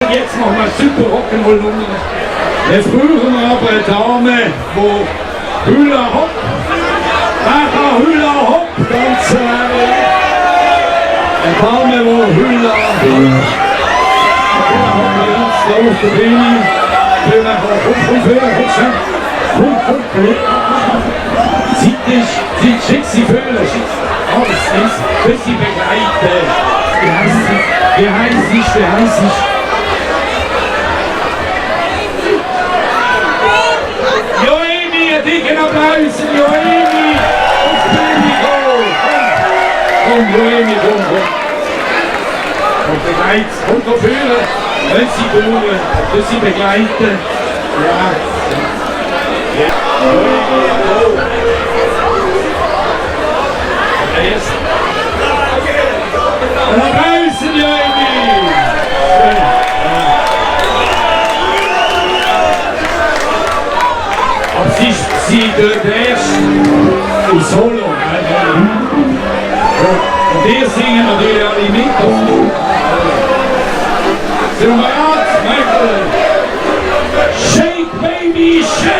Und jetzt machen wir super Rock'n'Roll-Nummer. Jetzt brauchen wir aber eine Dame, die Hula Hop. Wer kann Hula Hop tanzen? Eine Dame, die Hula Hop. Hula Hop bei uns da auf der Bühne. Komm. Schick sie fühlen, alles ist, bis sie begleiten. Wie heißt ich? Joemi, einen dicken Applaus, Joemi! Komm, Joemi, komm. Und begleitet, kommt noch fühlen, wenn sie tun, dass sie begleiten. Ja. Joemi, komm. Und Applaus, Joemi! Aber sie dort erst im Solo. Und wir singen natürlich alle mit. Sind wir bereit, Michael? Shake, baby, shake!